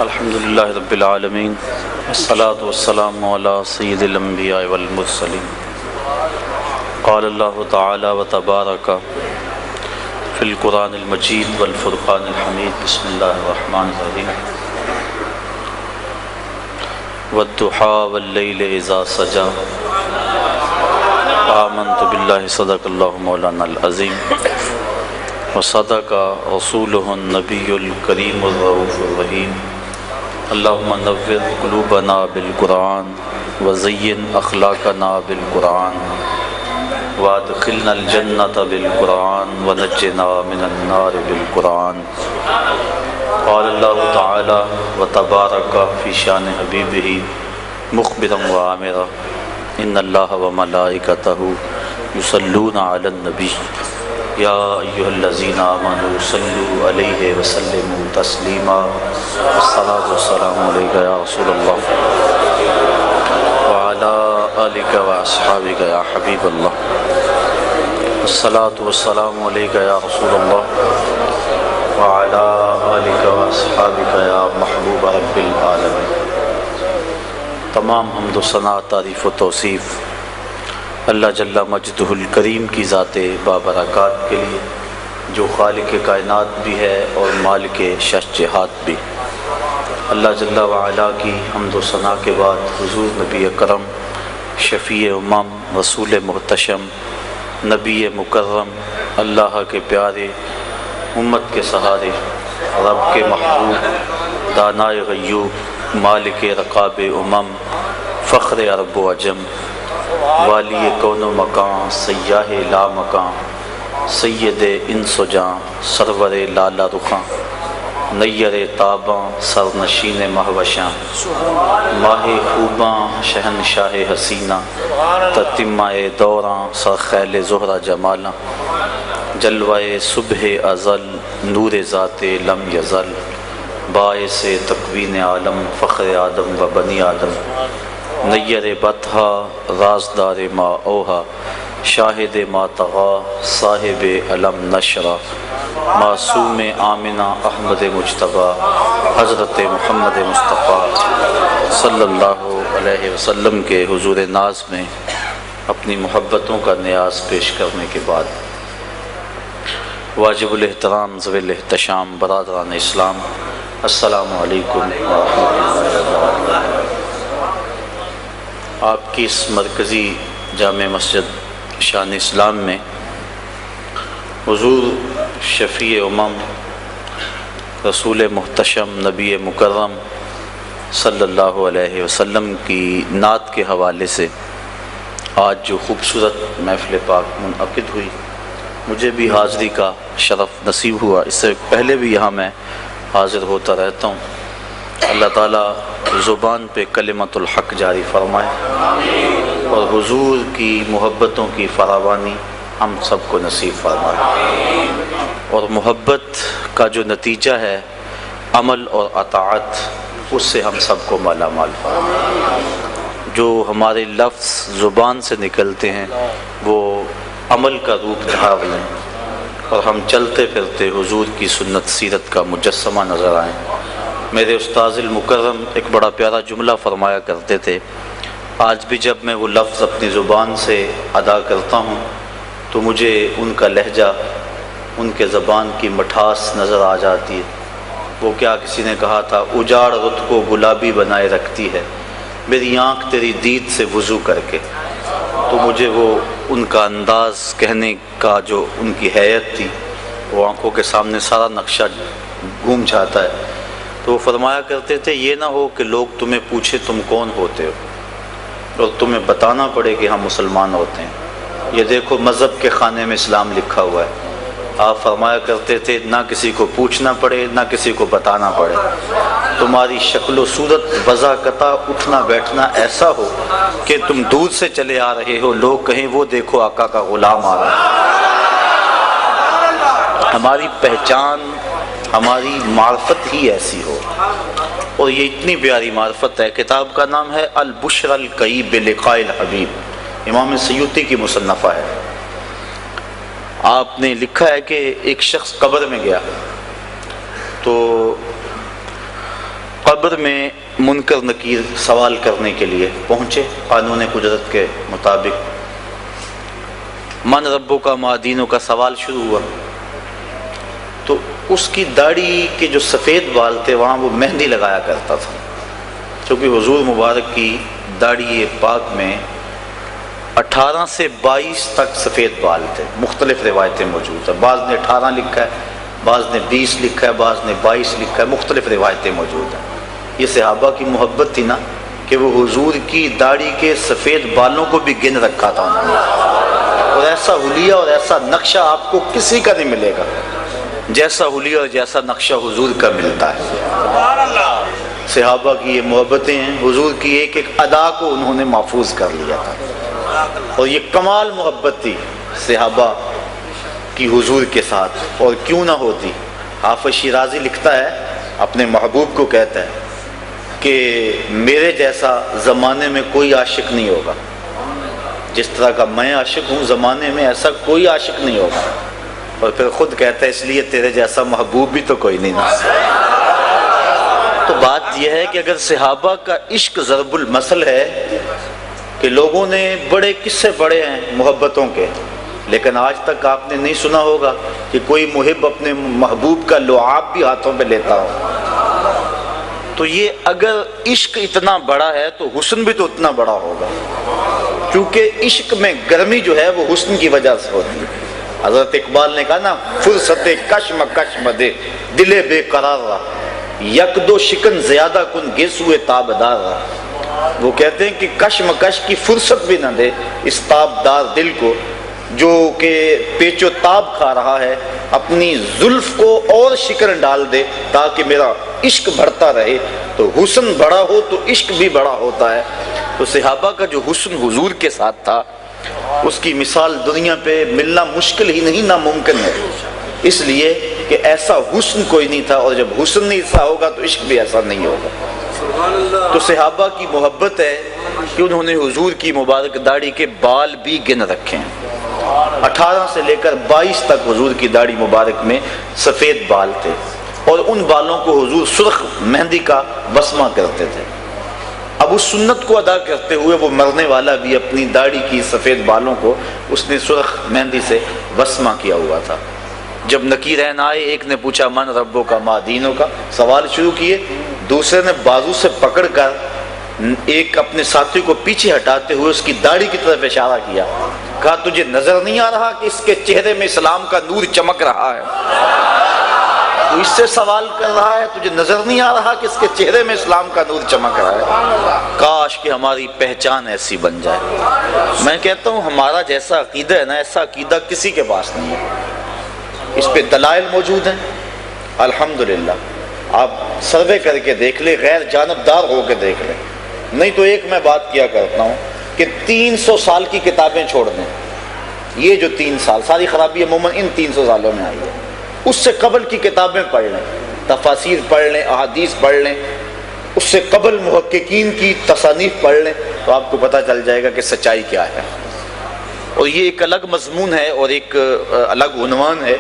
الحمدللہ رب العالمین والصلاة والسلام علی سید الانبیاء والمرسلین قال اللہ تعالی وتبارک فی القرآن المجید والفرقان الحمید بسم اللہ الرحمن الرحیم والضحی واللیل اذا سجی آمنت باللہ صدق اللہ مولانا العظیم وصدق رسولہ النبی الکریم الرؤوف الرحیم اللہم نور قلوبنا بالقرآن وزین اخلاقنا بالقرآن وادخلنا الجنۃ بالقرآن ونجنا من النار بالقرآن قال اللہ تعالی وتبارک فی شان حبیبہ مخبرا وعامرا ان اللہ وملائکتہ یصلون علی النبی یا ایہا الذین آمنوا صلوا علیہ وسلموا تسلیما الصلاۃ والسلام علیک یا رسول اللہ وعلی آلک واصحابک یا حبیب اللہ الصلاۃ والسلام علیک یا رسول اللہ وعلی آلک واصحابک یا محبوب رب العالمین۔ تمام حمد و ثنا، تعریف و توصیف اللہ جل مجدہ الکریم کی ذات بابرکات کے لیے، جو خالق کائنات بھی ہے اور مالک شش جہات بھی۔ اللہ جل وعلا کی حمد و ثنا کے بعد حضور نبی اکرم، شفیع امم، رسول محتشم، نبی مکرم، اللہ کے پیارے، امت کے سہارے، رب کے محبوب، دانائے غیوب، مالک رقاب امم، فخر عرب و عجم، والی کون و مکان، سیاہ لا مکان، سید انس و جاں، سرور لالا رخاں، نیر تاباں، سرنشین مہوشاں، ماہ خوباں، شہنشاہ حسینہ، تتمہ دوراں، سرخیل زہرہ جمالاں، جلوہ صبح ازل، نور ذات لم یزل، باعث تکوین عالم، فخر آدم و بنی آدم، نیر بطحا، رازدار ما اوہا، شاہد ما طغا، صاحب علم نشرہ، معصوم آمنہ احمد مجتبیٰ، حضرت محمد مصطفیٰ صلی اللہ علیہ وسلم کے حضور ناز میں اپنی محبتوں کا نیاز پیش کرنے کے بعد، واجب الاحترام ذوی الاحتشام برادران اسلام، السلام علیکم ورحمۃ اللہ وبرکاتہ۔ آپ کی اس مرکزی جامع مسجد شان اسلام میں حضور شفیع امم، رسول محتشم، نبی مکرم صلی اللہ علیہ وسلم کی نعت کے حوالے سے آج جو خوبصورت محفل پاک منعقد ہوئی، مجھے بھی حاضری کا شرف نصیب ہوا۔ اس سے پہلے بھی یہاں میں حاضر ہوتا رہتا ہوں۔ اللہ تعالیٰ زبان پہ کلمت الحق جاری فرمائے اور حضور کی محبتوں کی فراوانی ہم سب کو نصیب فرمائے، اور محبت کا جو نتیجہ ہے عمل اور اطاعت، اس سے ہم سب کو مالا مال فرمائے۔ جو ہمارے لفظ زبان سے نکلتے ہیں وہ عمل کا روپ دھار لیں اور ہم چلتے پھرتے حضور کی سنت سیرت کا مجسمہ نظر آئیں۔ میرے استاذ المکرم ایک بڑا پیارا جملہ فرمایا کرتے تھے، آج بھی جب میں وہ لفظ اپنی زبان سے ادا کرتا ہوں تو مجھے ان کا لہجہ، ان کے زبان کی مٹھاس نظر آ جاتی ہے۔ وہ کیا کسی نے کہا تھا، اجاڑ رت کو گلابی بنائے رکھتی ہے میری آنکھ تیری دید سے وضو کر کے۔ تو مجھے وہ ان کا انداز کہنے کا، جو ان کی حیت تھی، وہ آنکھوں کے سامنے سارا نقشہ گھوم جاتا ہے۔ تو وہ فرمایا کرتے تھے، یہ نہ ہو کہ لوگ تمہیں پوچھے تم کون ہوتے ہو اور تمہیں بتانا پڑے کہ ہم مسلمان ہوتے ہیں، یہ دیکھو مذہب کے خانے میں اسلام لکھا ہوا ہے۔ آپ فرمایا کرتے تھے، نہ کسی کو پوچھنا پڑے نہ کسی کو بتانا پڑے، تمہاری شکل و صورت، وضاقتہ، اٹھنا بیٹھنا ایسا ہو کہ تم دور سے چلے آ رہے ہو، لوگ کہیں وہ دیکھو آقا کا غلام آ رہا ہے۔ ہماری پہچان، ہماری معرفت ہی ایسی ہو، اور یہ اتنی پیاری معرفت ہے۔ کتاب کا نام ہے البشر الکئی بلقاء الحبیب، امام سیوطی کی مصنفہ ہے۔ آپ نے لکھا ہے کہ ایک شخص قبر میں گیا تو قبر میں منکر نکیر سوال کرنے کے لیے پہنچے قانون قدرت کے مطابق. من ربوں کا ما دینوں کا سوال شروع ہوا تو اس کی داڑھی کے جو سفید بال تھے وہاں وہ مہندی لگایا کرتا تھا، چونکہ حضور مبارک کی داڑھی پاک میں 18 سے 22 تک سفید بال تھے. مختلف روایتیں موجود ہیں، بعض نے 18 لکھا ہے، بعض نے 20 لکھا ہے، بعض نے 22 لکھا ہے، مختلف روایتیں موجود ہیں. یہ صحابہ کی محبت تھی نا کہ وہ حضور کی داڑھی کے سفید بالوں کو بھی گن رکھا تھا انہوں نے. اور ایسا حلیہ اور ایسا نقشہ آپ کو کسی کا نہیں ملے گا جیسا حلیہ اور جیسا نقشہ حضور کا ملتا ہے. صحابہ کی یہ محبتیں ہیں، حضور کی ایک ایک ادا کو انہوں نے محفوظ کر لیا تھا. اور یہ کمال محبت تھی صحابہ کی حضور کے ساتھ، اور کیوں نہ ہوتی. حافظ شیرازی لکھتا ہے، اپنے محبوب کو کہتا ہے کہ میرے جیسا زمانے میں کوئی عاشق نہیں ہوگا، جس طرح کا میں عاشق ہوں زمانے میں ایسا کوئی عاشق نہیں ہوگا. اور پھر خود کہتا ہے اس لیے تیرے جیسا محبوب بھی تو کوئی نہیں نا. تو بات یہ ہے کہ اگر صحابہ کا عشق ضرب المثل ہے کہ لوگوں نے بڑے قصے پڑھے ہیں محبتوں کے، لیکن آج تک آپ نے نہیں سنا ہوگا کہ کوئی محب اپنے محبوب کا لعاب بھی ہاتھوں پہ لیتا ہو. تو یہ اگر عشق اتنا بڑا ہے تو حسن بھی تو اتنا بڑا ہوگا، کیونکہ عشق میں گرمی جو ہے وہ حسن کی وجہ سے ہوتی ہے. حضرت اقبال نے کہا نا، فرصت کشم کشم دے دل بے قرار رہا، یک دو شکن زیادہ کن گیسوئے تابدار رہا. وہ کہتے ہیں کہ کشمکش کی فرصت بھی نہ دے اس تابدار دل کو جو کہ پیچ و تاب کھا رہا ہے، اپنی زلف کو اور شکن ڈال دے تاکہ میرا عشق بڑھتا رہے. تو حسن بڑا ہو تو عشق بھی بڑا ہوتا ہے. تو صحابہ کا جو حسن حضور کے ساتھ تھا اس کی مثال دنیا پہ ملنا مشکل ہی نہیں، ناممکن ہے. اس لیے کہ ایسا حسن کوئی نہیں تھا، اور جب حسن نہیں ایسا ہوگا تو عشق بھی ایسا نہیں ہوگا. تو صحابہ کی محبت ہے کہ انہوں نے حضور کی مبارک داڑھی کے بال بھی گن رکھے ہیں. 18 سے لے کر 22 تک حضور کی داڑھی مبارک میں سفید بال تھے، اور ان بالوں کو حضور سرخ مہندی کا وسمہ کرتے تھے. اب اس سنت کو ادا کرتے ہوئے وہ مرنے والا بھی اپنی داڑھی کی سفید بالوں کو اس نے سرخ مہندی سے وسمہ کیا ہوا تھا. جب نکیرین آئے، ایک نے پوچھا من ربوں کا ما دینوں کا سوال شروع کیے، دوسرے نے بازو سے پکڑ کر ایک اپنے ساتھی کو پیچھے ہٹاتے ہوئے اس کی داڑھی کی طرف اشارہ کیا، کہا تجھے نظر نہیں آ رہا کہ اس کے چہرے میں اسلام کا نور چمک رہا ہے؟ تو اس سے سوال کر رہا ہے، تجھے نظر نہیں آ رہا کہ اس کے چہرے میں اسلام کا نور چمک رہا ہے؟ کاش کہ ہماری پہچان ایسی بن جائے. میں کہتا ہوں ہمارا جیسا عقیدہ ہے نا، ایسا عقیدہ کسی کے پاس نہیں ہے. اس پہ دلائل موجود ہیں الحمدللہ. آپ سروے کر کے دیکھ لیں، غیر جانبدار ہو کے دیکھ لیں. نہیں تو ایک میں بات کیا کرتا ہوں کہ 300 سال کی کتابیں چھوڑ دیں. یہ جو 3 سال ساری خرابی عموماً ان 300 سالوں میں آئی ہے. اس سے قبل کی کتابیں پڑھ لیں، تفاسیر پڑھ لیں، احادیث پڑھ لیں، اس سے قبل محققین کی تصانیف پڑھ لیں، تو آپ کو پتہ چل جائے گا کہ سچائی کیا ہے. اور یہ ایک الگ مضمون ہے اور ایک الگ عنوان ہے.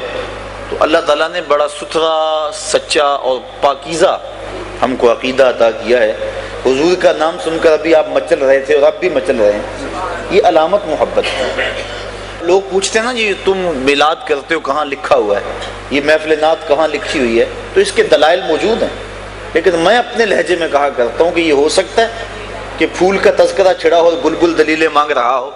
تو اللہ تعالیٰ نے بڑا ستھرا، سچا اور پاکیزہ ہم کو عقیدہ عطا کیا ہے. حضور کا نام سن کر ابھی آپ مچل رہے تھے اور اب بھی مچل رہے ہیں، یہ علامت محبت ہے. لوگ پوچھتے ہیں نا جی تم میلاد کرتے ہو، کہاں لکھا ہوا ہے؟ یہ محفل نعت کہاں لکھی ہوئی ہے؟ تو اس کے دلائل موجود ہیں، لیکن میں اپنے لہجے میں کہا کرتا ہوں کہ یہ ہو سکتا ہے کہ پھول کا تذکرہ چھڑا ہو، بلبل دلیلیں مانگ رہا ہو.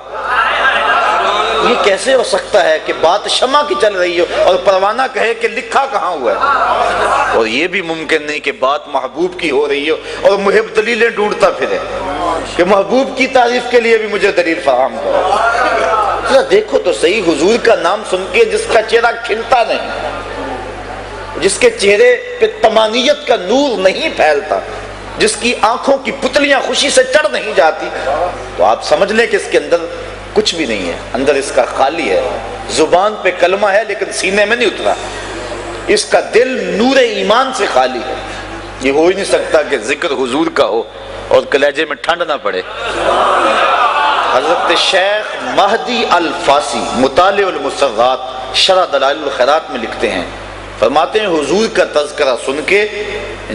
یہ کیسے ہو سکتا ہے کہ بات شمع کی چل رہی ہو اور پروانہ کہے کہ لکھا کہاں ہوا ہے؟ اور یہ بھی ممکن نہیں کہ بات محبوب کی ہو رہی ہو اور محب دلیلیں ڈھونڈتا پھرے کہ محبوب کی تعریف کے لیے بھی مجھے دلیل فراہم کرو. دیکھو تو صحیح، حضور کا نام سن کے جس کا چہرہ کھلتا نہیں، جس کے چہرے پہ طمانیت کا نور نہیں پھیلتا، جس کی آنکھوں کی پتلیاں خوشی سے چڑھ نہیں جاتی، تو آپ سمجھ لیں کہ اس کے اندر کچھ بھی نہیں ہے، اندر اس کا خالی ہے. زبان پہ کلمہ ہے لیکن سینے میں نہیں اترا. اس کا دل نور ایمان سے خالی ہے. یہ ہو ہی نہیں سکتا کہ ذکر حضور کا ہو اور کلیجے میں ٹھنڈ نہ پڑے. حضرت شیخ مہدی الفاسی مطالع المسرات شرح دلائل الخیرات میں لکھتے ہیں فرماتے ہیں حضور کا تذکرہ سن کے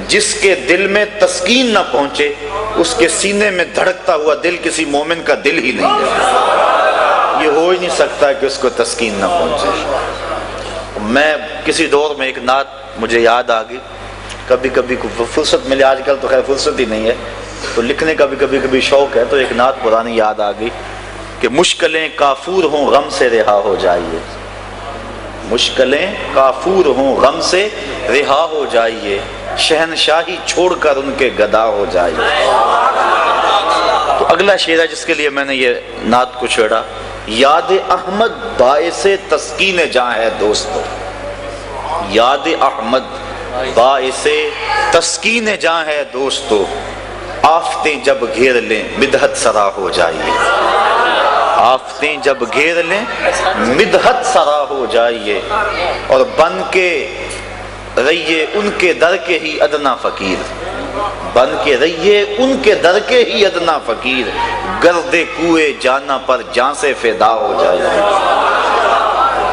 جس کے دل میں تسکین نہ پہنچے اس کے سینے میں دھڑکتا ہوا دل کسی مومن کا دل ہی نہیں ہے۔ یہ ہو ہی نہیں سکتا کہ اس کو تسکین نہ پہنچے۔ میں کسی دور میں ایک نعت مجھے یاد آ گئی، کبھی کبھی فرصت ملے، آج کل تو خیر فرصت ہی نہیں ہے تو لکھنے کا بھی کبھی شوق ہے، تو ایک نعت پرانی یاد آ گئی کہ مشکلیں کافور ہوں غم سے رہا ہو جائیے، مشکلیں کافور ہوں غم سے رہا ہو جائیے، شہنشاہی چھوڑ کر ان کے گدا ہو جائیے۔ تو اگلا شعر ہے جس کے لیے میں نے یہ نعت کو چھیڑا، یاد احمد باعث تسکین جاں ہے دوستو، یاد احمد باعث تسکین جاں ہے دوستو، آفتیں جب گھیر لیں مدحت سرا ہو جائیے، آفتیں جب گھیر لیں مدحت سرا ہو جائیے، اور بن کے رہیے ان کے در کے ہی ادنا فقیر، بن کے رہیے ان کے در کے ہی ادنا فقیر، گرد کوئے جانا پر جان سے فدا ہو جائیے۔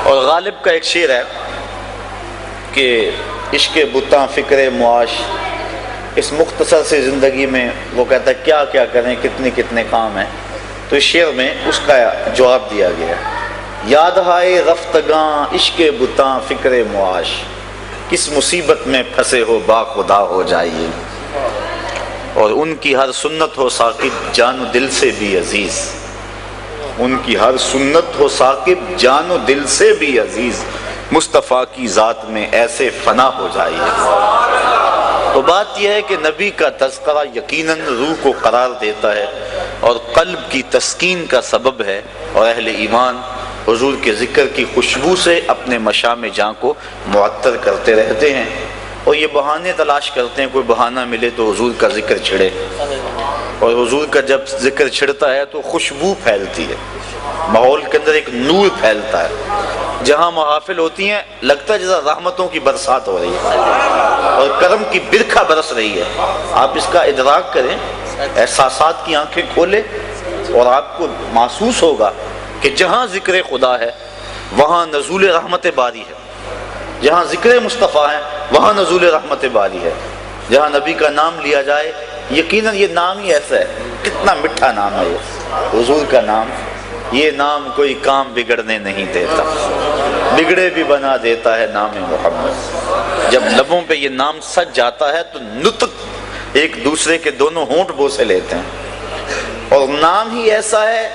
اور غالب کا ایک شعر ہے کہ عشق بتاں فکر معاش، اس مختصر سے زندگی میں وہ کہتا ہے کیا کیا کریں، کتنے کام ہیں، تو اس شعر میں اس کا جواب دیا گیا ہے، یاد آئے رفتگاں عشق بتاں فکر معاش، کس مصیبت میں پھنسے ہو با خدا ہو جائیے، اور ان کی ہر سنت ہو ثاقب جان و دل سے بھی عزیز، ان کی ہر سنت ہو ثاقب جان و دل سے بھی عزیز، مصطفیٰ کی ذات میں ایسے فنا ہو جائیے۔ تو بات یہ ہے کہ نبی کا تذکرہ یقیناً روح کو قرار دیتا ہے اور قلب کی تسکین کا سبب ہے، اور اہل ایمان حضور کے ذکر کی خوشبو سے اپنے مشام جاں کو معطر کرتے رہتے ہیں، اور یہ بہانے تلاش کرتے ہیں، کوئی بہانہ ملے تو حضور کا ذکر چھڑے، اور حضور کا جب ذکر چھڑتا ہے تو خوشبو پھیلتی ہے، ماحول کے اندر ایک نور پھیلتا ہے، جہاں محافل ہوتی ہیں لگتا ہے جیسا رحمتوں کی برسات ہو رہی ہے اور کرم کی برکھا برس رہی ہے۔ آپ اس کا ادراک کریں، احساسات کی آنکھیں کھولیں، اور آپ کو محسوس ہوگا کہ جہاں ذکر خدا ہے وہاں نزول رحمت باری ہے، جہاں ذکر مصطفیٰ ہے وہاں نزول رحمت باری ہے، جہاں نبی کا نام لیا جائے یقیناً یہ نام ہی ایسا ہے، کتنا میٹھا نام ہے یہ حضور کا نام، یہ نام کوئی کام بگڑنے نہیں دیتا، بگڑے بھی بنا دیتا ہے نام محمد۔ جب لبوں پہ یہ نام سج جاتا ہے تو نطق ایک دوسرے کے دونوں ہونٹ بوسے لیتے ہیں، اور نام ہی ایسا ہے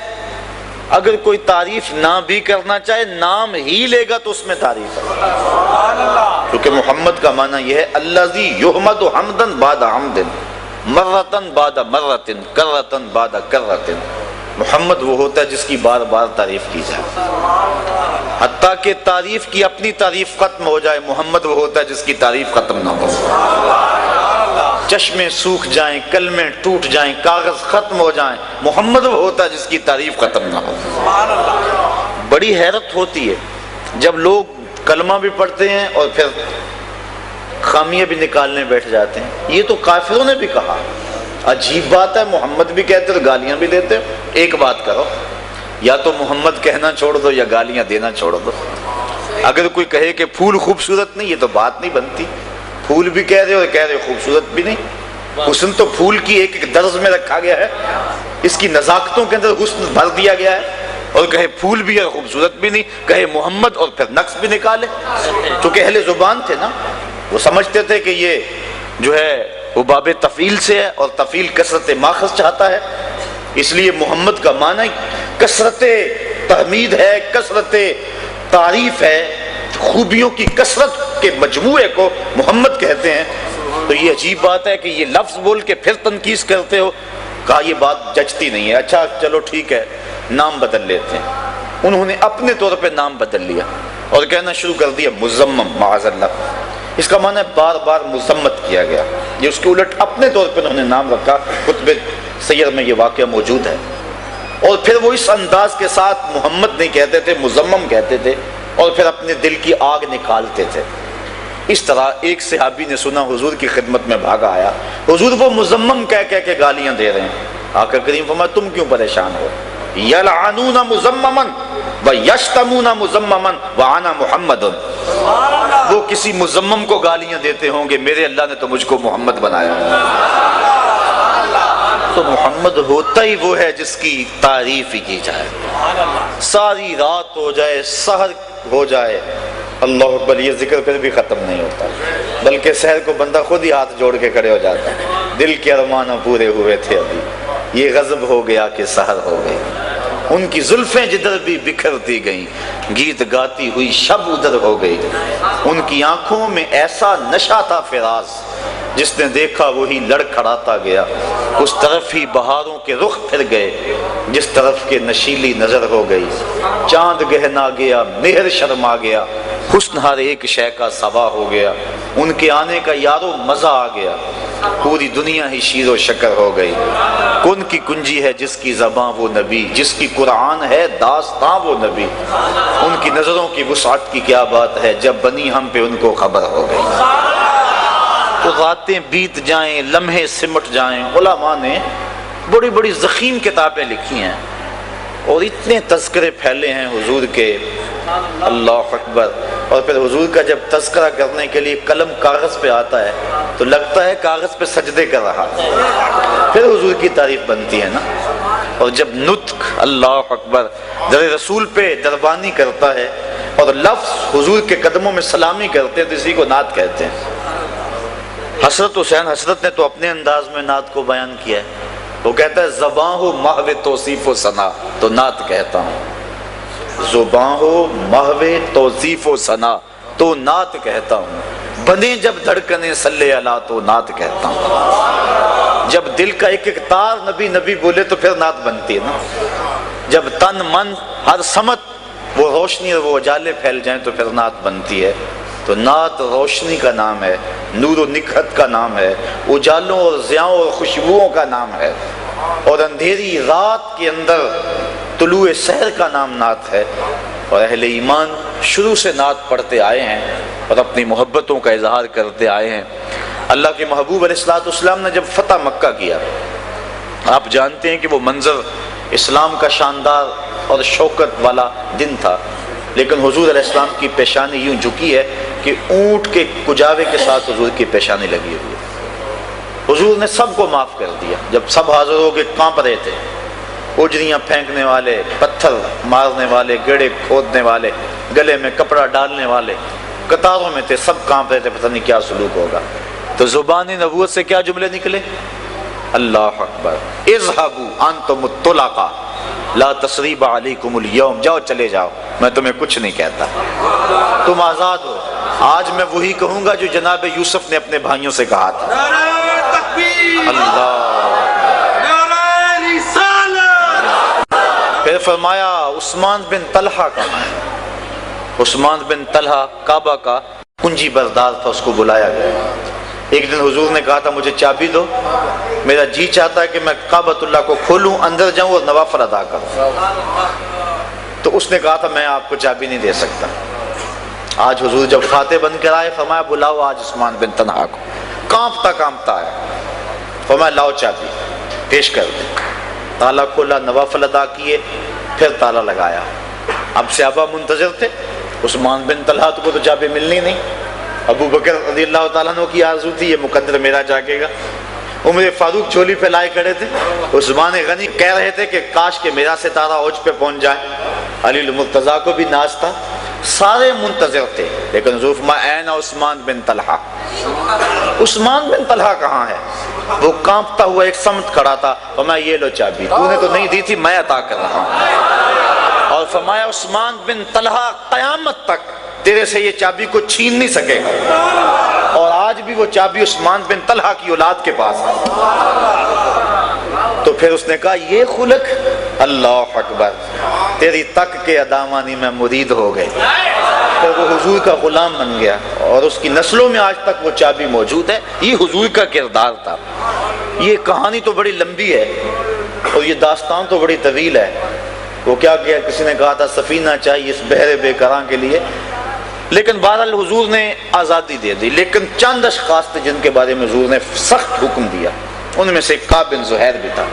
اگر کوئی تعریف نہ بھی کرنا چاہے نام ہی لے گا تو اس میں تعریف ہے، کیونکہ محمد کا معنی یہ ہے الذی یحمد حمدن بعد حمدن، مرتن بعد مرتن، کرتن بعد کرتن۔ محمد وہ ہوتا ہے جس کی بار بار تعریف کی جائے، حتیٰ کہ تعریف کی اپنی تعریف ختم ہو جائے، محمد وہ ہوتا ہے جس کی تعریف ختم نہ ہو، چشمے سوکھ جائیں، کلمے ٹوٹ جائیں، کاغذ ختم ہو جائیں، محمد وہ ہوتا ہے جس کی تعریف ختم نہ ہو۔ بڑی حیرت ہوتی ہے جب لوگ کلمہ بھی پڑھتے ہیں اور پھر خامیاں بھی نکالنے بیٹھ جاتے ہیں، یہ تو کافروں نے بھی کہا، عجیب بات ہے، محمد بھی کہتے تو گالیاں بھی دیتے، ایک بات کرو، یا تو محمد کہنا چھوڑ دو یا گالیاں دینا چھوڑ دو۔ اگر کوئی کہے کہ پھول خوبصورت نہیں، یہ تو بات نہیں بنتی، پھول بھی کہہ رہے اور کہہ رہے خوبصورت بھی نہیں، حسن تو پھول کی ایک ایک درز میں رکھا گیا ہے، اس کی نزاکتوں کے اندر حسن بھر دیا گیا ہے، اور کہے پھول بھی ہے خوبصورت بھی نہیں، کہے محمد اور پھر نقص بھی نکالے، کیونکہ اہل زبان تھے نا، وہ سمجھتے تھے کہ یہ جو ہے وہ باب تفعیل سے ہے، اور تفعیل کثرت ماخذ چاہتا ہے، اس لیے محمد کا معنی کثرت تحمید ہے، کثرت تعریف ہے، خوبیوں کی کثرت کے مجموعے کو محمد کہتے ہیں۔ تو یہ عجیب بات ہے کہ یہ لفظ بول کے پھر تنقید کرتے ہو، کہا یہ بات جچتی نہیں ہے، اچھا چلو ٹھیک ہے نام بدل لیتے ہیں۔ انہوں نے اپنے طور پہ نام بدل لیا اور کہنا شروع کر دیا مزمم، معاذ اللہ، اس کا معنی بار بار مذمت کیا گیا، یہ اس کے الٹ اپنے طور پہ انہوں نے نام رکھا، کتب سیر میں یہ واقعہ موجود ہے، اور پھر وہ اس انداز کے ساتھ محمد نہیں کہتے تھے، مزمم کہتے تھے، اور پھر اپنے دل کی آگ نکالتے تھے۔ اس طرح ایک صحابی نے سنا حضور کی خدمت میں بھاگا آیا، حضور وہ مزمم کہہ کے گالیاں دے رہے ہیں، آقا کریم فرمایا تم کیوں پریشان ہو، یلعنون مزمما، وَيَشْتَمُونَ مُزَمَّمًا وَأَنَا مُحَمَّدٌ، وہ کسی مزمم کو گالیاں دیتے ہوں گے، میرے اللہ نے تو مجھ کو محمد بنایا۔ تو محمد ہوتا ہی وہ ہے جس کی تعریف ہی کی جائے، ساری رات ہو جائے، سحر ہو جائے، اللہ اکبر، یہ ذکر پھر بھی ختم نہیں ہوتا، بلکہ سحر کو بندہ خود ہی ہاتھ جوڑ کے کھڑے ہو جاتا ہے، دل کے ارمان پورے ہوئے تھے ابھی، یہ غضب ہو گیا کہ سحر ہو گئی۔ ان کی زلفیں جدھر بھی بکھرتی گئیں، گیت گاتی ہوئی شب ادھر ہو گئی، ان کی آنکھوں میں ایسا نشہ تھا فراز، جس نے دیکھا وہی لڑکھڑاتا گیا، اس طرف ہی بہاروں کے رخ پھر گئے، جس طرف کے نشیلی نظر ہو گئی، چاند گہنا گیا، مہر شرما گیا، حسن ہر ایک شے کا سوا ہو گیا، ان کے آنے کا یارو مزہ آ گیا، پوری دنیا ہی شیر و شکر ہو گئی، کن کی کنجی ہے جس کی زباں وہ نبی، جس کی قرآن ہے داستاں وہ نبی، ان کی نظروں کی وسعت کی کیا بات ہے، جب بنی ہم پہ ان کو خبر ہو گئی۔ تو راتیں بیت جائیں، لمحے سمٹ جائیں، علماء نے بڑی بڑی ضخیم کتابیں لکھی ہیں اور اتنے تذکرے پھیلے ہیں حضور کے، اللہ اکبر۔ اور پھر حضور کا جب تذکرہ کرنے کے لیے قلم کاغذ پہ آتا ہے تو لگتا ہے کاغذ پہ سجدے کر رہا ہے، پھر حضور کی تعریف بنتی ہے نا۔ اور جب نطق اللہ اکبر در رسول پہ دربانی کرتا ہے اور لفظ حضور کے قدموں میں سلامی کرتے ہیں تو اسی کو نعت کہتے ہیں۔ حسرت حسین حسرت نے تو اپنے انداز میں نعت کو بیان کیا ہے، وہ کہتا ہے زباں ہو محو توصیف و ثنا تو نعت کہتا ہوں، زباں ہو محو توصیف و ثنا تو نعت کہتا ہوں، بنے جب دھڑکنے صلی اللہ تو نعت کہتا ہوں۔ جب دل کا ایک ایک تار نبی نبی بولے تو پھر نعت بنتی ہے نا، جب تن من ہر سمت وہ روشنی اور وہ اجالے پھیل جائیں تو پھر نعت بنتی ہے۔ تو نعت روشنی کا نام ہے، نور و نکھت کا نام ہے، اجالوں اور ضیاؤں اور خوشبوؤں کا نام ہے، اور اندھیری رات کے اندر طلوع سحر کا نام نعت ہے۔ اور اہل ایمان شروع سے نعت پڑھتے آئے ہیں اور اپنی محبتوں کا اظہار کرتے آئے ہیں۔ اللہ کے محبوب علیہ السلام نے جب فتح مکہ کیا، آپ جانتے ہیں کہ وہ منظر اسلام کا شاندار اور شوکت والا دن تھا، لیکن حضور علیہ السلام کی پیشانی یوں جھکی ہے کہ اونٹ کے کجاوے کے ساتھ حضور کی پیشانی لگی ہوئی ہے۔ حضور نے سب کو معاف کر دیا، جب سب حاضر ہو کے کانپ رہے تھے، اجریاں پھینکنے والے، پتھر مارنے والے، گڑے کھودنے والے، گلے میں کپڑا ڈالنے والے قطاروں میں تھے، سب کانپ رہے تھے، پتہ نہیں کیا سلوک ہوگا۔ تو زبان نبوت سے کیا جملے نکلے؟ اللہ اکبر، اذهبوا انتم الطلقاء لا تثریب علیکم اليوم، جاؤ چلے جاؤ، میں تمہیں کچھ نہیں کہتا، تم آزاد ہو۔ آج میں وہی کہوں گا جو جناب یوسف نے اپنے بھائیوں سے کہا تھا۔ اللہ، پھر فرمایا عثمان بن طلحہ کہاں ہے؟ عثمان بن طلحہ کعبہ کا کنجی بردار تھا، اس کو بلایا گیا۔ ایک دن حضور نے کہا تھا مجھے چابی دو، میرا جی چاہتا ہے کہ میں کعبۃ اللہ کو کھولوں، اندر جاؤں اور نوافل ادا کروں۔ تو اس نے کہا تھا میں آپ کو چابی نہیں دے سکتا۔ آج حضور جب فاتح بن کر آئے فرمایا بلاؤ آج عثمان بن طلحہ کو، کانپتا کانپتا ہے، فرمایا لاؤ چابی، پیش کر دیں۔ تالا کھولا، نوافل ادا کیے، پھر تالا لگایا۔ اب صحابہ منتظر تھے، عثمان بن طلحہ کو تو چابی ملنی نہیں، ابو بکر رضی اللہ تعالیٰ عنہ کی آرزو تھی یہ مقدر میرا جاگے گا، عمر فاروق جھولی پھیلائے کھڑے تھے، عثمان غنی کہہ رہے تھے کہ کاش کہ میرا ستارہ اوج پہ پہنچ جائے، علی المرتضیٰ کو بھی ناز تھا، سارے منتظر تھے، لیکن حضور فرمایا این عثمان بن طلحہ، عثمان بن طلحہ کہاں ہے؟ وہ کانپتا ہوا ایک سمت کھڑا تھا، فرمایا یہ لو چابی، تو نے تو نہیں دی تھی، میں عطا کر رہا ہوں۔ اور فرمایا عثمان بن طلحہ قیامت تک تیرے سے یہ چابی کو چھین نہیں سکے گا، اور آج بھی وہ چابی عثمان بن طلحہ کی اولاد کے پاس ہے۔ تو پھر اس نے کہا یہ خلق، اللہ اکبر، تیری تک کے ادامانی میں مرید ہو گئے، پھر وہ حضور کا غلام بن گیا، اور اس کی نسلوں میں آج تک وہ چابی موجود ہے۔ یہ حضور کا کردار تھا۔ یہ کہانی تو بڑی لمبی ہے اور یہ داستان تو بڑی طویل ہے۔ وہ کیا کیا، کسی نے کہا تھا سفینہ چاہیے اس بحر بے کراں کے لیے، لیکن بہرحال حضور نے آزادی دے دی، لیکن چند اشخاص تھے جن کے بارے میں حضور نے سخت حکم دیا، ان میں سے کعب بن زہیر بھی تھا۔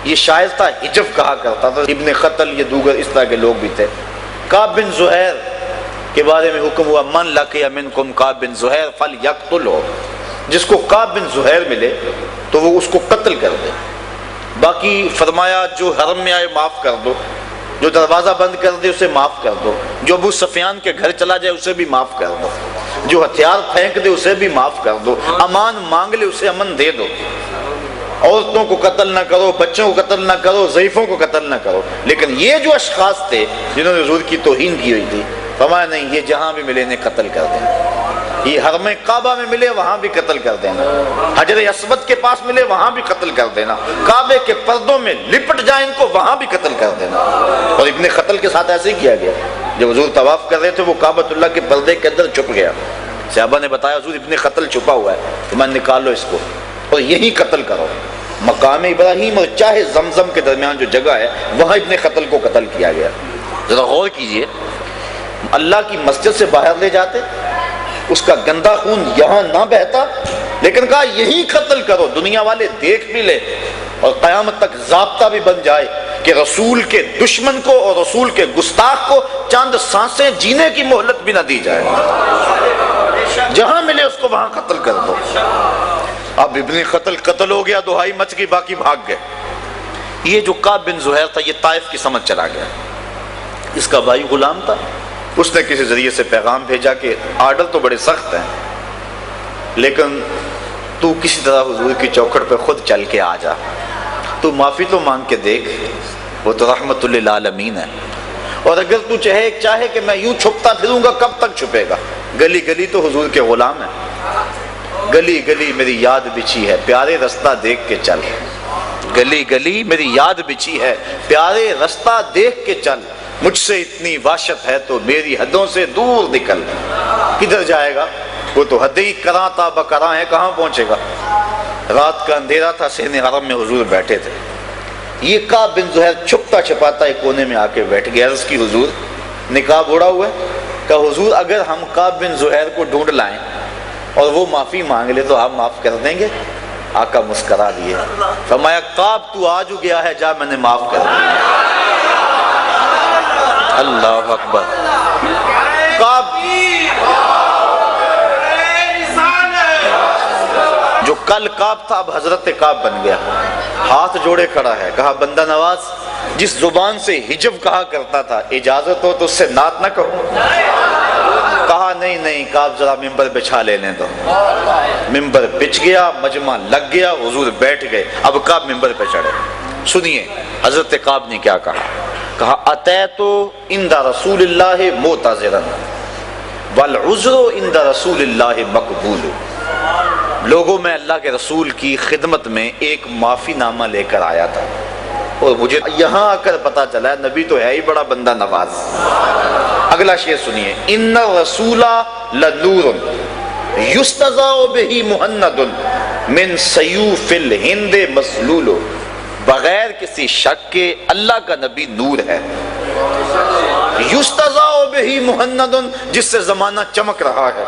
یہ شاعر تھا، حجف کہا کرتا تھا، ابن قتل یہ دوگر اس طرح کے لوگ بھی تھے۔ کعب بن زہیر کے بارے میں حکم ہوا من لقی منکم کعب بن زہیر فلیقتلہ، جس کو کعب بن زہیر ملے تو وہ اس کو قتل کر دے۔ باقی فرمایا جو حرم میں آئے معاف کر دو، جو دروازہ بند کر دے اسے معاف کر دو، جو ابو سفیان کے گھر چلا جائے اسے بھی معاف کر دو، جو ہتھیار پھینک دے اسے بھی معاف کر دو، امان مانگ لے اسے امن دے دو، عورتوں کو قتل نہ کرو، بچوں کو قتل نہ کرو، ضعیفوں کو قتل نہ کرو۔ لیکن یہ جو اشخاص تھے جنہوں نے حضور کی توہین کی ہوئی تھی، فرمایا نہیں، یہ جہاں بھی ملے انہیں قتل کر دینا، یہ حرم کعبہ میں ملے وہاں بھی قتل کر دینا، حجر اسود کے پاس ملے وہاں بھی قتل کر دینا، کعبے کے پردوں میں لپٹ جائیں ان کو وہاں بھی قتل کر دینا۔ اور ابن قتل کے ساتھ ایسے ہی کیا گیا، جب حضور طواف کر رہے تھے وہ کعبۃ اللہ کے پردے کے اندر چھپ گیا، صحابہ نے بتایا حضور ابن قتل چھپا ہوا ہے، تمہیں نکالو اس کو اور یہی قتل کرو۔ مقام ابراہیم اور چاہے زمزم کے درمیان جو جگہ ہے وہاں ابن قتل کو قتل کیا گیا۔ ذرا غور کیجئے، اللہ کی مسجد سے باہر لے جاتے، اس کا گندا خون یہاں نہ بہتا، لیکن کہا یہی قتل کرو، دنیا والے دیکھ بھی لے اور قیامت تک ضابطہ بھی بن جائے کہ رسول کے دشمن کو اور رسول کے گستاخ کو چند سانسیں جینے کی مہلت بھی نہ دی جائے، جہاں ملے اس کو وہاں قتل کر دو۔ اب ابن قتل قتل ہو گیا، دہائی مچ گئی، باقی بھاگ گئے۔ یہ جو کعب بن زہیر تھا یہ طائف کی سمجھ چلا گیا، اس کا بھائی غلام تھا، اس نے کسی ذریعے سے پیغام بھیجا کہ آرڈر تو بڑے سخت ہیں لیکن تو کسی طرح حضور کی چوکھٹ پہ خود چل کے آ جا، تو معافی تو مانگ کے دیکھ، وہ تو رحمت للعالمین ہے، اور اگر تو چاہے کہ میں یوں چھپتا پھروں گا کب تک چھپے گا، گلی گلی تو حضور کے غلام ہیں، گلی گلی میری یاد بچھی ہے پیارے رستہ دیکھ کے چل، گلی گلی میری یاد بچھی ہے پیارے رستہ دیکھ کے چل، مجھ سے اتنی وحشت ہے تو میری حدوں سے دور نکل۔ کدھر جائے گا، وہ تو حد ہی کراں تا بکراں ہے، کہاں پہنچے گا۔ رات کا اندھیرا تھا، صحن حرم میں حضور بیٹھے تھے، یہ کعب بن زہیر چھپتا چھپاتا ایک کونے میں آ کے بیٹھ گیا، عرض کی حضور نقاب اڑا ہوا ہے، کہ حضور اگر ہم کعب بن زہیر کو ڈھونڈ لائیں اور وہ معافی مانگ لے تو آپ معاف کر دیں گے؟ آقا مسکرا دیے، فرمایا کعب تو آ جو گیا ہے، جا میں نے معاف کر دیا۔ اللہ اکبر۔ کعب جو کل کعب تھا اب حضرت کعب بن گیا، ہاتھ جوڑے کھڑا ہے، کہا بندہ نواز جس زبان سے حجب کہا کرتا تھا اجازت ہو تو اس سے نعت نہ کہو۔ کہا نہیں کعب ذرا ممبر بچھا لینے دو۔ ممبر بچھ گیا، مجمع لگ گیا، حضور بیٹھ گئے، اب کعب ممبر پہ چڑھے۔ سنیے حضرت کعب نے کیا کہا اتیتو عند رسول اللہ معتذرا والعذر عند رسول اللہ مقبول۔ لوگوں میں اللہ کے رسول کی خدمت میں ایک معافی نامہ لے کر آیا تھا، اور مجھے یہاں آ کر پتا چلا نبی تو ہے ہی بڑا بندہ نواز۔ اگلا شعر سنیے، ان الرسول لنور یستضاء بہ مہند من سیوف الہند مسلول۔ بغیر کسی شک کے اللہ کا نبی نور ہے، یستضاء بہ مہند جس سے زمانہ چمک رہا ہے،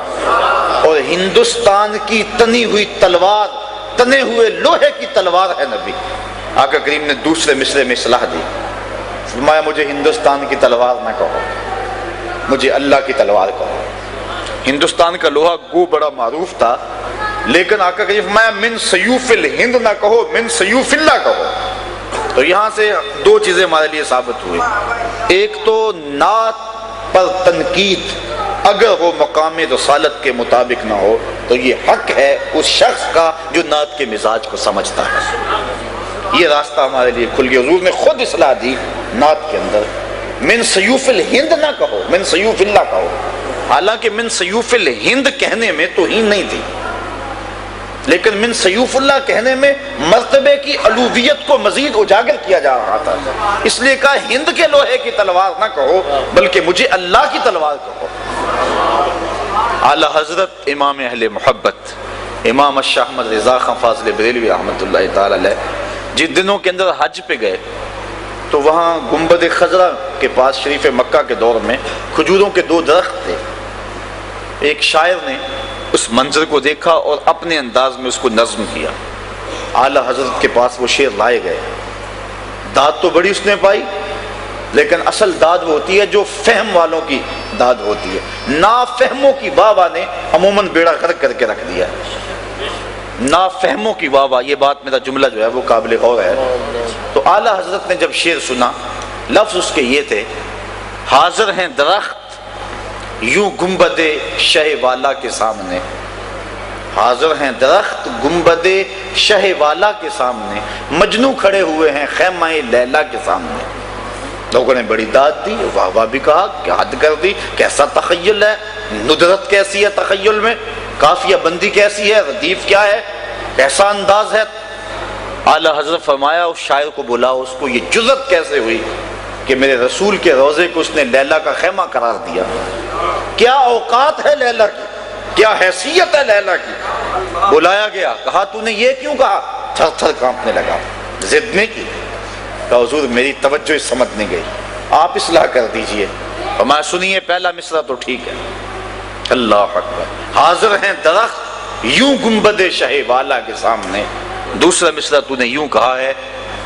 اور ہندوستان کی تنی ہوئی تلوار، تنے ہوئے لوہے کی تلوار ہے نبی۔ آقا کریم نے دوسرے مصرے میں اصلاح دی، فرمایا مجھے ہندوستان کی تلوار نہ کہو، مجھے اللہ کی تلوار کہو۔ ہندوستان کا لوہا گو بڑا معروف تھا، لیکن آقا کریم فرمایا من سیوف الہند نہ کہو، من سیوف اللہ کہو۔ تو یہاں سے دو چیزیں ہمارے لیے ثابت ہوئی، ایک تو نعت پر تنقید اگر وہ مقام رسالت کے مطابق نہ ہو تو یہ حق ہے اس شخص کا جو نعت کے مزاج کو سمجھتا ہے۔ یہ راستہ ہمارے لیے کھل گیا، حضور نے خود اصلاح دی نعت کے اندر، من سیوف الہند نہ کہو، من سیوف اللہ کہو۔ حالانکہ من سیوف الہند کہنے میں توہین نہیں تھی، لیکن من سیوف اللہ کہنے میں مرتبے کی علویت کو مزید اجاگر کیا جا رہا تھا، اس لیے کہا ہند کے لوہے کی تلوار نہ کہو بلکہ مجھے اللہ کی تلوار کہو۔ اعلی حضرت امام اہل محبت امام الشاہ احمد رضا خان فاضل بریلوی رحمۃ اللہ تعالی علیہ جن دنوں کے اندر حج پہ گئے تو وہاں گنبد خضرا کے پاس شریف مکہ کے دور میں کھجوروں کے دو درخت تھے۔ ایک شاعر نے اس منظر کو دیکھا اور اپنے انداز میں اس کو نظم کیا، اعلیٰ حضرت کے پاس وہ شعر لائے گئے، داد تو بڑی اس نے پائی، لیکن اصل داد وہ ہوتی ہے جو فہم والوں کی داد ہوتی ہے۔ نافہموں کی بابا نے عموماً بیڑا غرق کر کے رکھ دیا۔ نافہموں کی بابا، یہ بات میرا جملہ جو ہے وہ قابل غور ہے۔ تو اعلیٰ حضرت نے جب شعر سنا، لفظ اس کے یہ تھے: حاضر ہیں درخت یوں گنبد شہ والا کے سامنے، حاضر ہیں درخت گنبد شہ والا کے سامنے، مجنو کھڑے ہوئے ہیں خیمہ لیلا کے سامنے۔ لوگوں نے بڑی داد دی، واہ واہ بھی کہا، کیا حد کر دی، کیسا تخیل ہے، ندرت کیسی ہے تخیل میں، قافیہ بندی کیسی ہے، ردیف کیا ہے، کیسا انداز ہے۔ اعلیٰ حضرت فرمایا اس شاعر کو بلاؤ، اس کو یہ جرأت کیسے ہوئی کہ میرے رسول کے روضے کو اس نے لیلا کا خیمہ قرار دیا، کیا اوقات ہے لیلا کی، کیا حیثیت ہے لیلا کی۔ بلایا گیا، کہا تو نے یہ کیوں کہا، تھر تھر کانپنے لگا، ضد نے کی، کہا حضور میری توجہ اس سمجھ نہیں گئی، آپ اصلاح کر دیجئے۔ فرمایا سنیے پہلا مصرع تو ٹھیک ہے، اللہ اکبر، حاضر ہیں درخت یوں گنبد شہ والا کے سامنے۔ دوسرا مصرع تو نے یوں کہا ہے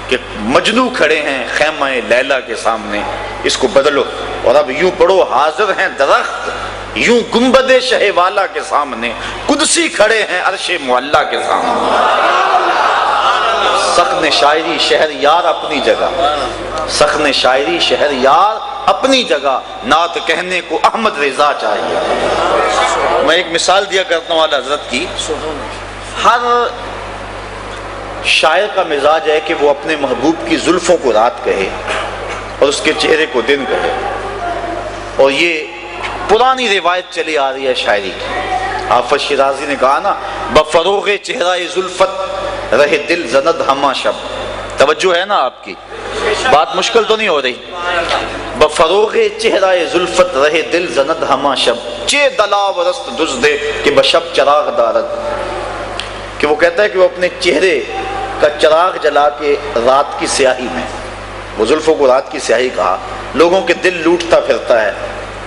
کہ مجنو کھڑے ہیں خیمہ لیلا کے سامنے، اس کو بدلو اور اب یوں پڑھو: حاضر ہیں درخت یوں گنبد شہ والا کے سامنے، قدسی کھڑے ہیں عرش معلا کے سامنے۔ سخن شاعری شہر یار اپنی جگہ، سخن شاعری شہر یار اپنی جگہ، نعت کہنے کو احمد رضا چاہیے۔ میں ایک مثال دیا کرتا ہوں اعلیٰ حضرت کی، ہر شاعر کا مزاج ہے کہ وہ اپنے محبوب کی زلفوں کو رات کہے اور اس کے چہرے کو دن کہے، اور یہ پرانی روایت چلی آ رہی ہے شاعری کی۔ حافظ شیرازی نے کہا نا: بفروغ چہرہ زلفت رہے دل زند ہما شب۔ توجہ ہے نا آپ کی، بات مشکل تو نہیں ہو رہی۔ بفروغ چہرہ زلفت رہے دل زند ہما شب، چے دلا ورست دزدے کہ بشب چراغ دارد۔ کہ وہ کہتا ہے کہ وہ اپنے چہرے کا چراغ جلا کے رات کی سیاہی میں، وہ زلفوں کو رات کی سیاہی کہا، لوگوں کے دل لوٹتا پھرتا ہے،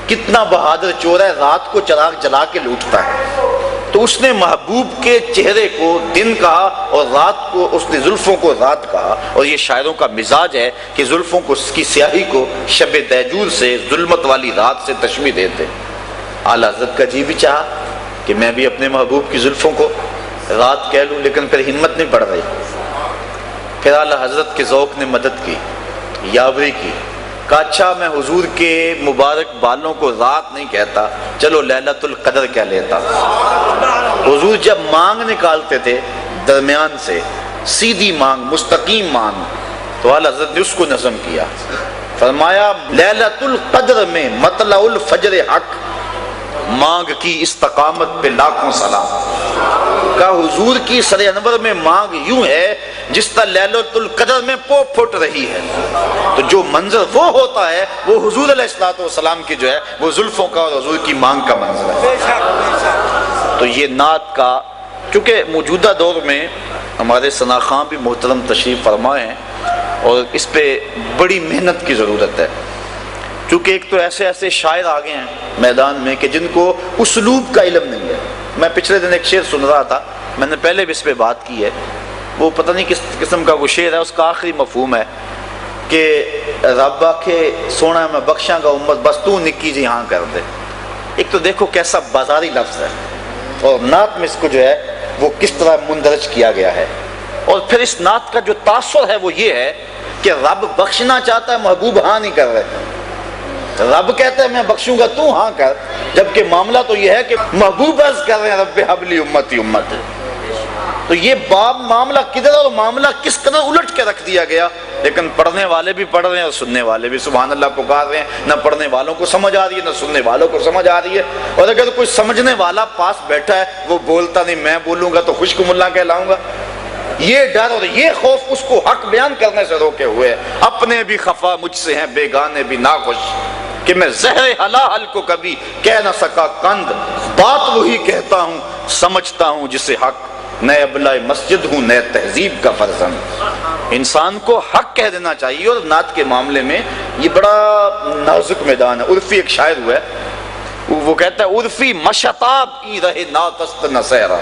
کتنا بہادر چور ہے، رات کو چراغ جلا کے لوٹتا ہے۔ تو اس نے محبوب کے چہرے کو دن کہا اور رات کو اس نے زلفوں کو رات کہا، اور یہ شاعروں کا مزاج ہے کہ زلفوں کو کی سیاہی کو شب دیجور سے، ظلمت والی رات سے تشبیہ دیتے۔ اعلیٰ حضرت کا جی بھی چاہا کہ میں بھی اپنے محبوب کی زلفوں کو رات کہہ لوں، لیکن پھر ہمت نہیں پڑ رہی۔ پھر اعلیٰ حضرت کے ذوق نے مدد کی، یاوری کی، کہا اچھا میں حضور کے مبارک بالوں کو رات نہیں کہتا، چلو لیلۃ القدر کہہ لیتا۔ حضور جب مانگ نکالتے تھے درمیان سے، سیدھی مانگ، مستقیم مانگ، تو اعلیٰ حضرت نے اس کو نظم کیا، فرمایا لیلۃ القدر میں مطلع الفجر حق، مانگ کی استقامت پہ لاکھوں سلام۔ کہا حضور کی سر انور میں مانگ یوں ہے جس طرح لیلۃ القدر میں پو پھٹ رہی ہے، تو جو منظر وہ ہوتا ہے وہ حضور علیہ السلام کی جو ہے وہ زلفوں کا اور حضور کی مانگ کا منظر ہے۔ تو یہ نعت کا، چونکہ موجودہ دور میں ہمارے ثنا خان بھی محترم تشریف فرمائے ہیں اور اس پہ بڑی محنت کی ضرورت ہے، کیونکہ ایک تو ایسے ایسے شاعر آ گئے ہیں میدان میں کہ جن کو اسلوب کا علم نہیں ہے۔ میں پچھلے دن ایک شعر سن رہا تھا، میں نے پہلے بھی اس پہ بات کی ہے، وہ پتہ نہیں کس قسم کا وہ شعر ہے، اس کا آخری مفہوم ہے کہ رب آکھے سونا میں بخشاں گا امت بس تو نکی جی ہاں کر دے۔ ایک تو دیکھو کیسا بازاری لفظ ہے، اور نعت میں اس کو جو ہے وہ کس طرح مندرج کیا گیا ہے، اور پھر اس نعت کا جو تاثر ہے وہ یہ ہے کہ رب بخشنا چاہتا ہے، محبوب ہاں نہیں کر رہے۔ رب کہتا ہے میں بخشوں گا تو ہاں کر، جبکہ معاملہ تو یہ ہے کہ محبوب عرض کر رہے ہیں رب حبلی امتی امت۔ تو یہ باب معاملہ کدھر اور معاملہ کس قدر الٹ کے رکھ دیا گیا، لیکن پڑھنے والے بھی پڑھ رہے ہیں اور سننے والے بھی سبحان اللہ پکار رہے ہیں، نہ پڑھنے والوں کو سمجھ آ رہی ہے نہ سننے والوں کو سمجھ آ رہی ہے، اور اگر کوئی سمجھنے والا پاس بیٹھا ہے وہ بولتا نہیں، میں بولوں گا تو خشک ملا کہلاؤں گا، یہ ڈر اور یہ خوف اس کو حق بیان کرنے سے روکے ہوئے، اپنے بھی خفا مجھ سے ہیں بیگانے بھی ناخوش، کہ میں زہر حلال کو کبھی کہہ نہ سکا کند، بات وہی کہتا ہوں سمجھتا ہوں جسے حق، نئے ابلۂ مسجد ہوں نئے تہذیب کا فرزند۔ انسان کو حق کہہ دینا چاہیے، اور نعت کے معاملے میں یہ بڑا نازک میدان ہے۔ عرفی ایک شاعر ہوا ہے، وہ کہتا ہے عرفی مشتاب کی رہے ناتست نصیرہ،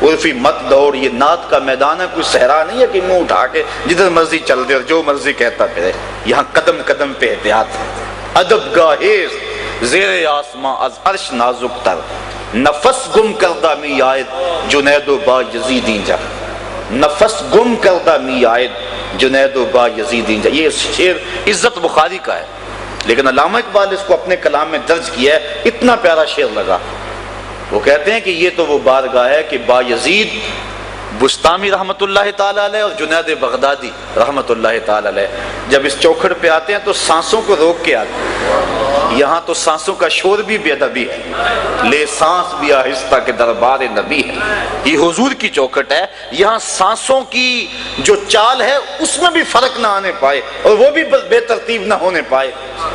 عرفی مت دوڑ، یہ نعت کا میدان ہے، کوئی صحرا نہیں ہے کہ منہ اٹھا کے جدھر مرضی چل دے اور جو مرضی کہتا پھرے. یہاں قدم قدم پہ احتیاط ہے. ادب گاہیز زیر آسماں از عرش نازک تر، نفس گم کردہ می آید جنید و با یزیدی جا. نفس گم کردہ می آید جنید و با یزیدی جا. یہ شعر عزت بخاری کا ہے، لیکن علامہ اقبال اس کو اپنے کلام میں درج کیا ہے. اتنا پیارا شعر لگا. وہ کہتے ہیں کہ یہ تو وہ بارگاہ ہے کہ با یزید بستامی رحمۃ اللہ تعالی علیہ اور جنید بغدادی رحمۃ اللہ تعالی علیہ جب اس چوکھٹ پہ آتے ہیں تو سانسوں کو روک کے آتے ہیں. یہاں تو سانسوں کا شور بھی بے ادبی ہے، لے سانس بھی آہستہ کے دربار نبی ہے. یہ حضور کی چوکھٹ ہے، یہاں سانسوں کی جو چال ہے اس میں بھی فرق نہ آنے پائے اور وہ بھی بے ترتیب نہ ہونے پائے.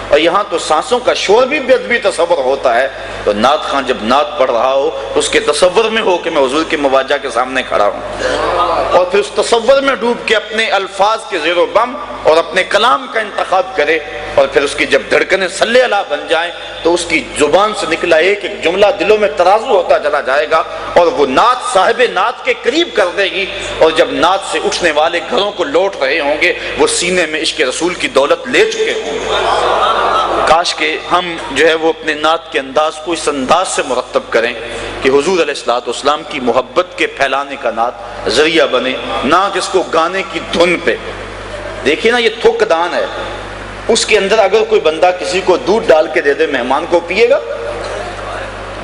اور یہاں تو سانسوں کا شور بھی بے ادبی تصور ہوتا ہے. تو نعت خان جب نعت پڑھ رہا ہو اس کے تصور میں ہو کہ میں حضور کے مواجہ کے سامنے کھڑا ہوں، اور پھر اس تصور میں ڈوب کے اپنے الفاظ کے زیر و بم اور اپنے کلام کا انتخاب کرے، اور پھر اس کی جب دھڑکنیں صلی اللہ بن جائیں تو اس کی زبان سے نکلا ایک ایک جملہ دلوں میں ترازو ہوتا چلا جائے گا اور وہ نعت صاحب نعت کے قریب کر دے گی. اور جب نعت سے اٹھنے والے گھروں کو لوٹ رہے ہوں گے وہ سینے میں عشق رسول کی دولت لے چکے ہوں گے. کاش کہ ہم جو ہے وہ اپنے نعت کے انداز کو اس انداز سے مرتب کریں کہ حضور علیہ الصلوۃ والسلام کی محبت کے پھیلانے کا نعت ذریعہ بنے، نہ کہ اس کو گانے کی دھن پہ. دیکھیے نا، یہ تھک دان ہے، اس کے اندر اگر کوئی بندہ کسی کو دودھ ڈال کے دے دے مہمان کو، پیے گا؟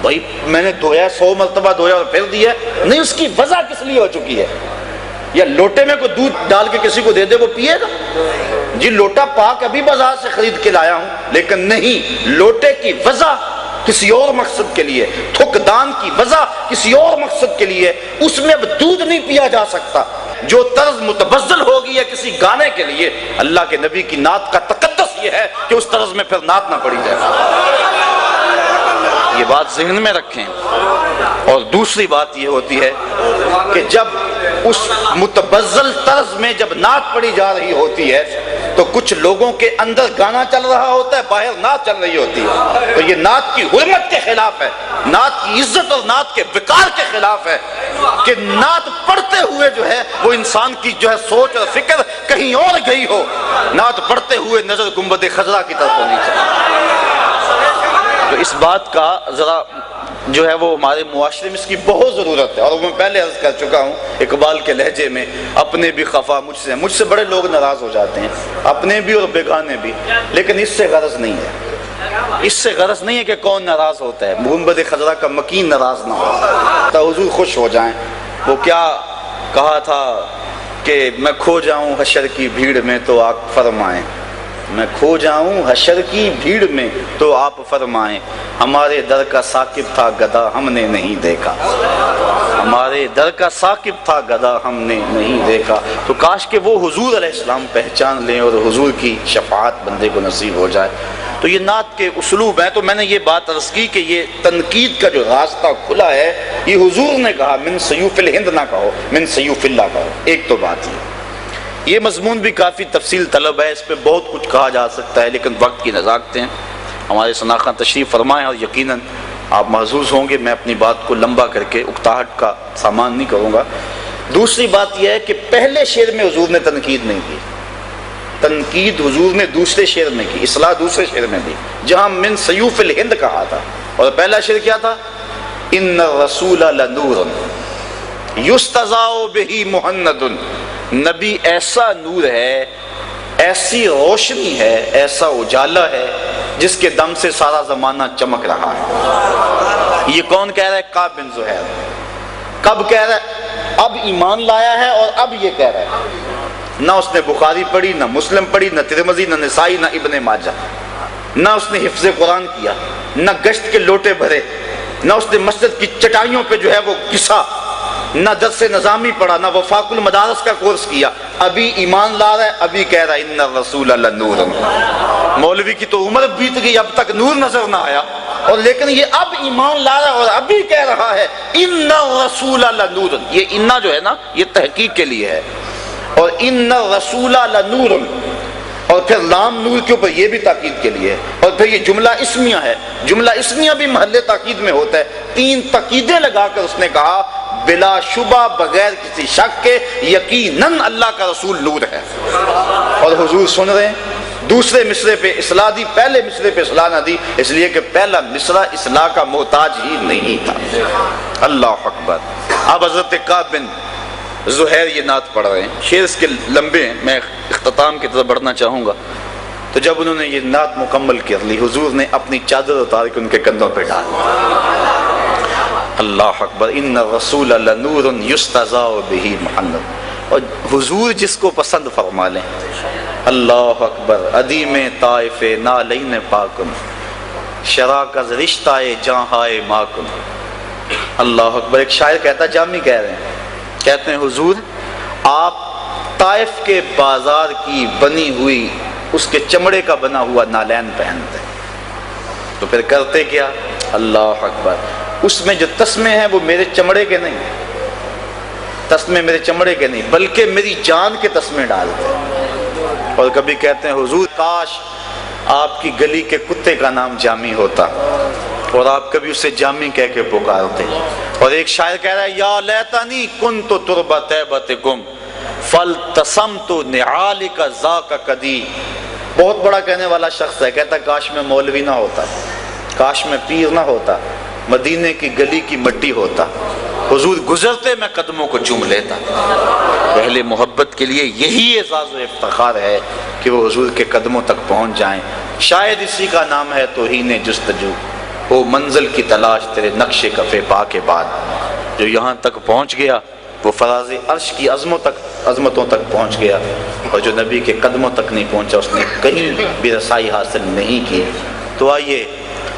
بھائی میں نے دھویا 100 مرتبہ دھویا اور پھر دیا نہیں، اس کی وجہ کس لیے ہو چکی ہے. یا لوٹے میں کوئی دودھ ڈال کے کسی کو دے دے وہ پیے گا؟ جی لوٹا پاک ابھی بازار سے خرید کے لایا ہوں، لیکن نہیں، لوٹے کی وجہ کسی اور مقصد کے لیے، تھک دان کی وجہ کسی اور مقصد کے لیے، اس میں اب دودھ نہیں پیا جا سکتا. جو طرز متبذل ہوگی ہے کسی گانے کے لیے، اللہ کے نبی کی نعت کا تقدس یہ ہے کہ اس طرز میں پھر نعت نہ پڑی جائے. یہ بات ذہن میں رکھیں. اور دوسری بات یہ ہوتی ہے کہ جب اس متبذل طرز میں جب نعت پڑی جا رہی ہوتی ہے تو کچھ لوگوں کے اندر گانا چل رہا ہوتا ہے، باہر نعت چل رہی ہوتی ہے. تو یہ نعت کی حرمت کے خلاف ہے، نعت کی عزت اور نعت کے وقار کے خلاف ہے کہ نعت پڑھتے ہوئے جو ہے وہ انسان کی جو ہے سوچ اور فکر کہیں اور گئی ہو. نعت پڑھتے ہوئے نظر گنبد خضرا کی طرف ہونی چاہیے. تو اس بات کا ذرا جو ہے وہ ہمارے معاشرے میں اس کی بہت ضرورت ہے. اور میں پہلے عرض کر چکا ہوں اقبال کے لہجے میں، اپنے بھی خفا مجھ سے بڑے لوگ ناراض ہو جاتے ہیں، اپنے بھی اور بیگانے بھی، لیکن اس سے غرض نہیں ہے. اس سے غرض نہیں ہے کہ کون ناراض ہوتا ہے، گنبد خضرا کا مکین ناراض نہ ہو تو حضور خوش ہو جائیں. وہ کیا کہا تھا کہ میں کھو جاؤں حشر کی بھیڑ میں تو آپ فرمائیں، میں کھو جاؤں حشر کی بھیڑ میں تو آپ فرمائیں، ہمارے در کا ثاقب تھا گدا ہم نے نہیں دیکھا، ہمارے در کا ثاقب تھا گدا ہم نے نہیں دیکھا. تو کاش کہ وہ حضور علیہ السلام پہچان لیں اور حضور کی شفاعت بندے کو نصیب ہو جائے. تو یہ نعت کے اسلوب ہیں. تو میں نے یہ بات عرض کی کہ یہ تنقید کا جو راستہ کھلا ہے یہ حضور نے کہا، من سیوف الہند نہ کہو، من سیوف اللہ کہو. ایک تو بات یہ مضمون بھی کافی تفصیل طلب ہے، اس پہ بہت کچھ کہا جا سکتا ہے، لیکن وقت کی نزاکتیں ہمارے سناخواں تشریف فرمائیں اور یقیناً آپ محظوظ ہوں گے. میں اپنی بات کو لمبا کر کے اکتاہٹ کا سامان نہیں کروں گا. دوسری بات یہ ہے کہ پہلے شعر میں حضور نے تنقید نہیں کی، تنقید حضور نے دوسرے شعر میں کی، اصلاح دوسرے شعر میں دی جہاں من سیوف الہند کہا تھا. اور پہلا شعر کیا تھا؟ ان الرسول لنور یستضاء بہ مہند. نبی ایسا نور ہے، ایسی روشنی ہے، ایسا اجالا ہے جس کے دم سے سارا زمانہ چمک رہا ہے. یہ کون کہہ رہا ہے؟ کعب بن زہیر. کب کہہ رہا ہے؟ اب ایمان لایا ہے اور اب یہ کہہ رہا ہے. نہ اس نے بخاری پڑھی، نہ مسلم پڑھی، نہ ترمذی، نہ نسائی، نہ ابن ماجہ. نہ اس نے حفظ قرآن کیا، نہ گشت کے لوٹے بھرے، نہ اس نے مسجد کی چٹائیوں پہ جو ہے وہ گھسا، نہ درس نظامی پڑھا، نہ وفاق المدارس کا کورس کیا. ابھی ایمان لا رہا ہے، ابھی کہہ رہا ہے ان الرسول لنور. مولوی کی تو عمر بیت گئی، اب تک نور نظر نہ آیا، اور لیکن یہ اب ایمان لا رہا ہے اور ابھی کہہ رہا ہے ان الرسول لنور. یہ انا جو ہے نا یہ تحقیق کے لیے ہے. اور ان الرسول لنور، اور پھر لام نور کے اوپر یہ بھی تاکید کے لیے ہے. اور پھر یہ جملہ اسمیہ ہے. جملہ اسمیہ بھی محل تاکید میں ہوتا ہے. 3 تاکیدیں لگا کر اس نے کہا بلا شبہ بغیر کسی شک کے یقیناً اللہ کا رسول نور ہے۔ اور حضور سن رہے ہیں، دوسرے مصرے پہ اصلاح دی، پہلے مصرے پہ اصلاح نہ دی، اس لیے کہ پہلا مصرع اصلاح کا محتاج ہی نہیں تھا۔ اللہ اکبر۔ اب حضرت کعب بن زہیر یہ نعت پڑھ رہے ہیں، شعر اس کے لمبے ہیں، میں اختتام کی طرف بڑھنا چاہوں گا۔ تو جب انہوں نے یہ نعت مکمل کر لی، حضور نے اپنی چادر اتار کے ان کے کندھوں پہ ڈال دی۔ اللہ اکبر۔ ان الرسول لنور یستضاء بہ محمد۔ اور حضور جس کو پسند فرما لیں، اللہ اکبر۔ ادیم طائف نالین پاکم، شراکز رشتہ جہاں ماکم۔ اللہ اکبر۔ ایک شاعر کہتا، جامی کہہ رہے ہیں، کہتے ہیں حضور آپ طائف کے بازار کی بنی ہوئی اس کے چمڑے کا بنا ہوا نالین پہنتے ہیں، تو پھر کرتے کیا؟ اللہ اکبر۔ اس میں جو تسمے ہیں وہ میرے چمڑے کے نہیں، تسمے میرے چمڑے کے نہیں بلکہ میری جان کے تسمے ڈالتے ہیں۔ اور کبھی کہتے ہیں حضور کاش آپ کی گلی کے کتے کا نام جامی ہوتا اور آپ کبھی اسے جامی کہہ کے پکارتے۔ اور ایک شاعر کہہ رہا ہے، یا لیتنی کنت تربہ طیبتکم فالتسمت نعالک ذاک قدی۔ بہت بڑا کہنے والا شخص ہے، کہتا کاش میں مولوی نہ ہوتا، کاش میں پیر نہ ہوتا، مدینے کی گلی کی مٹی ہوتا، حضور گزرتے میں قدموں کو چوم لیتا۔ اہل محبت کے لیے یہی اعزاز و افتخار ہے کہ وہ حضور کے قدموں تک پہنچ جائیں۔ شاید اسی کا نام ہے توہین جستجو، وہ منزل کی تلاش تیرے نقش کف پا کے بعد۔ جو یہاں تک پہنچ گیا وہ فراز عرش کی عظمتوں تک پہنچ گیا، اور جو نبی کے قدموں تک نہیں پہنچا اس نے کہیں بھی رسائی حاصل نہیں کی۔ تو آئیے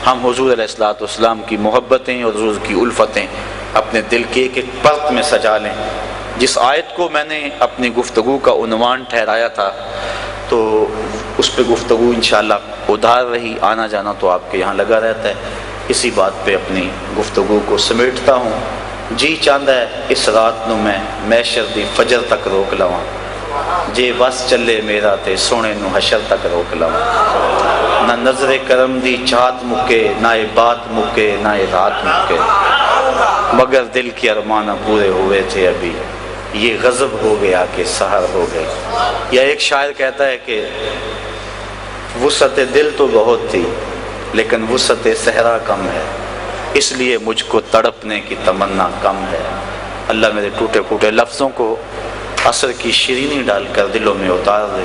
ہم حضور علیہ الصلوۃ والسلام کی محبتیں اور حضور کی الفتیں اپنے دل کے ایک ایک پرت میں سجا لیں۔ جس آیت کو میں نے اپنی گفتگو کا عنوان ٹھہرایا تھا، تو اس پہ گفتگو انشاءاللہ ادھار رہی، آنا جانا تو آپ کے یہاں لگا رہتا ہے۔ اسی بات پہ اپنی گفتگو کو سمیٹتا ہوں۔ جی چاہتا ہے اس رات نو میں محشر دی فجر تک روک لواں، جے بس چلے میرا تے سونے نو حشر تک روک لواں۔ نہ نظر کرم دی چاہت مکے، نہ بات مکے، نہ رات مکے، مگر دل کے ارمان پورے ہوئے تھے ابھی، یہ غضب ہو گیا کہ سحر ہو گئی۔ یا ایک شاعر کہتا ہے کہ وسعت دل تو بہت تھی لیکن وسعت صحرا کم ہے، اس لیے مجھ کو تڑپنے کی تمنا کم ہے۔ اللہ میرے ٹوٹے پھوٹے لفظوں کو عصر کی شیرینی ڈال کر دلوں میں اتار دے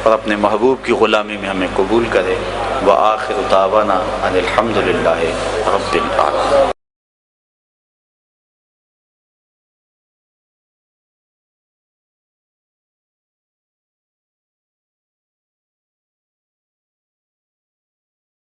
اور اپنے محبوب کی غلامی میں ہمیں قبول کرے۔ وآخر دعوانا ان الحمد للہ رب العالمین۔